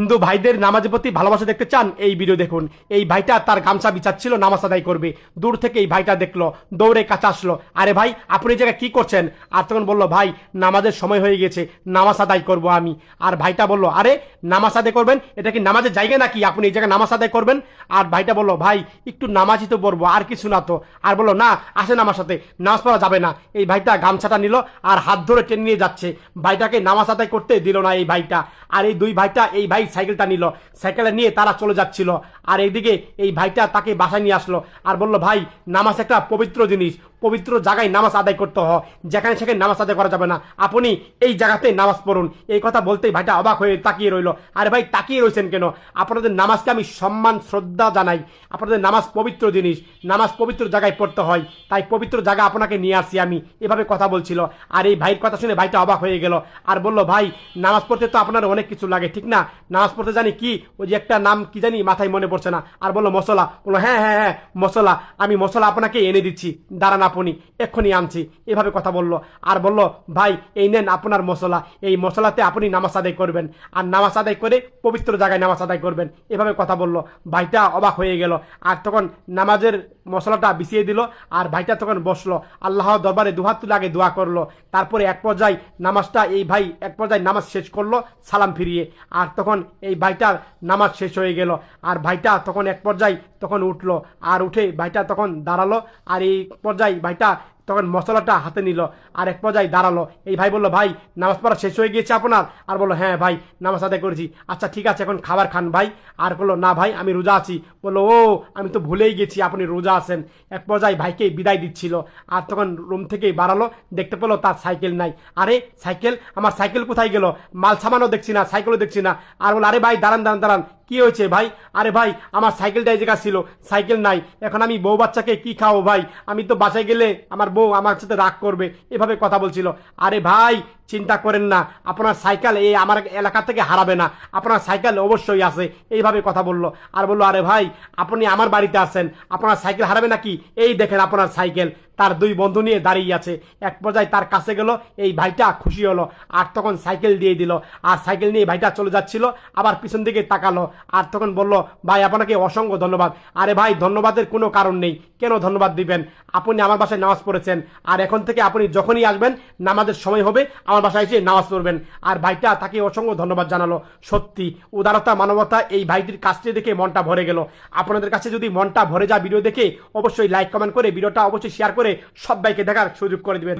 হিন্দু ভাইদের নামাজের প্রতি ভালোবাসা দেখতে চান, এই ভিডিও দেখুন। এই ভাইটা তার গামছা বিছাচ্ছিল, নামাজ আদায় করবে। দূর থেকে এই ভাইটা দেখলো, দৌড়ে কাছে আসলো, আরে ভাই আপনি এই জায়গায় কি করছেন? আর তখন বললো, ভাই নামাজের সময় হয়ে গেছে, নামাজ আদায় করব আমি। আর ভাইটা বললো, আরে নামাজ আদায় করবেন? এটা কি নামাজের জায়গা নাকি আপনি এই জায়গায় নামাজ আদায় করবেন? আর ভাইটা বললো, ভাই একটু নামাজই তো পড়বো, আর কিছু না তো। আর বললো, না আসেন আমার সাথে, নামাজ পড়া যাবে না। এই ভাইটা গামছাটা নিল আর হাত ধরে টেনে নিয়ে যাচ্ছে। ভাইটাকে নামাজ আদায় করতে দিল না এই ভাইটা। আর এই দুই ভাইটা, এই ভাই সাইকেলটা নিল, সাইকেলে নিয়ে তারা চলে যাচ্ছিল। আর এইদিকে এই ভাইটা তাকে বাসায় নিয়ে আসলো আর বলল, ভাই নামাজ একটা পবিত্র জিনিস, পবিত্র জায়গায় নামাজ আদায় করতে হয়, যেখানে সেখানে নামাজ আদায় করা যাবে না, আপনি এই জায়গাতে নামাজ পড়ুন। এই কথা বলতেই ভাইটা অবাক হয়ে তাকিয়ে রইল। আরে ভাই তাকিয়ে রয়েছেন কেন? আপনাদের নামাজকে আমি সম্মান শ্রদ্ধা জানাই। আপনাদের নামাজ পবিত্র জিনিস, নামাজ পবিত্র জায়গায় পড়তে হয়, তাই পবিত্র জায়গা আপনাকে নিয়ে আসি আমি, এভাবে কথা বলছিল। আর এই ভাইয়ের কথা শুনে ভাইটা অবাক হয়ে গেল আর বলল, ভাই নামাজ পড়তে তো আপনার অনেক কিছু লাগে, ঠিক না? নামাজ পড়তে জানি কি, ওই যে একটা নাম কি জানি মাথায় মনে পড়ছে না। আর বললো, মশলা। বললো, হ্যাঁ হ্যাঁ হ্যাঁ মশলা, আমি মশলা আপনাকে এনে দিচ্ছি, দাঁড়ান আপনি, এক্ষুনি আনছি। এভাবে কথা বললো। আর বললো, ভাই এই নেন আপনার মশলা, এই মশলাতে আপনি নামাজ আদায় করবেন, আর নামাজ আদায় করে পবিত্র জায়গায় নামাজ আদায় করবেন। এভাবে কথা বললো। ভাইটা অবাক হয়ে গেল। আর তখন নামাজের মশলাটা বিছিয়ে দিল আর ভাইটা তখন বসলো, আল্লাহ দরবারে দুহাত তুলে আগে দোয়া করলো। তারপরে এক পর্যায়ে নামাজটা এই ভাই এক পর্যায়ে নামাজ শেষ করলো সালাম ফিরিয়ে। আর তখন এই ভাইটার নামাজ শেষ হয়ে গেল। আর ভাইটা তখন এক পর্যায়ে তখন উঠলো, আর উঠে ভাইটা তখন দাঁড়ালো। আর এই পর্যায়ে ভাইটা তখন মশলাটা হাতে নিল আর এক পর্যায়ে দাঁড়ালো। এই ভাই বললো, ভাই নামাজ পড়া শেষ হয়ে গিয়েছে আপনার? আর বললো, হ্যাঁ ভাই নামাজ আদায় করেছি। আচ্ছা ঠিক আছে, এখন খাবার খান ভাই। আর বললো, না ভাই আমি রোজা আছি। বললো, ও আমি তো ভুলেই গেছি আপনি রোজা আছেন। এক পর্যায়ে ভাইকে বিদায় দিচ্ছিল। আর তখন রুম থেকে বাড়ালো, দেখতে পেলো তার সাইকেল নাই। আরে সাইকেল, আমার সাইকেল কোথায় গেল? মাল সামানও দেখছি না, সাইকেলও দেখছি না। আর বললো, আরে ভাই দাঁড়ান দাঁড়ান দাঁড়ান, কি হয়েছে ভাই? আরে ভাই আমার সাইকেলটা এই জায়গা ছিল, সাইকেল নাই, এখন আমি বউ বাচ্চাকে কি খাও ভাই? আমি তো বাসায় গেলে আমার বউ আমার সাথে রাগ করবে। এভাবে কথা বলছিল। আরে ভাই চিন্তা করেন না, আপনার সাইকেল এই আমার এলাকা থেকে হারাবে না, আপনার সাইকেল অবশ্যই আছে। এইভাবে কথা বললো। আর বললো, আরে ভাই আপনি আমার বাড়িতে আছেন, আপনার সাইকেল হারাবে নাকি? এই দেখেন আপনার সাইকেল। তার দুই বন্ধু নিয়ে দাঁড়িয়ে আছে। এক পর্যায়ে তার কাছে গেল, এই ভাইটা খুশি হলো আর তখন সাইকেল দিয়ে দিল। আর সাইকেল নিয়ে ভাইটা চলে যাচ্ছিল, আবার পিছন দিকে তাকালো আর তখন বলল, ভাই আপনাকে অসংখ্য ধন্যবাদ। আরে ভাই ধন্যবাদের কোনো কারণ নেই, কেন ধন্যবাদ দিবেন? আপনি আমার বাসায় নামাজ পড়েছেন, আর এখন থেকে আপনি যখনই আসবেন নামাজের সময় হবে আমার বাসায় এসে নামাজ পড়বেন। আর ভাইটা তাকে অসংখ্য ধন্যবাদ জানালো। সত্যি উদারতা মানবতা এই ভাইটির কাজটি দেখে মনটা ভরে গেল। আপনাদের কাছে যদি মনটা ভরে যায় ভিডিও দেখে, অবশ্যই লাইক কমেন্ট করে ভিডিওটা অবশ্যই শেয়ার করে সবাইকে দেখার সুযোগ করে দিবেন।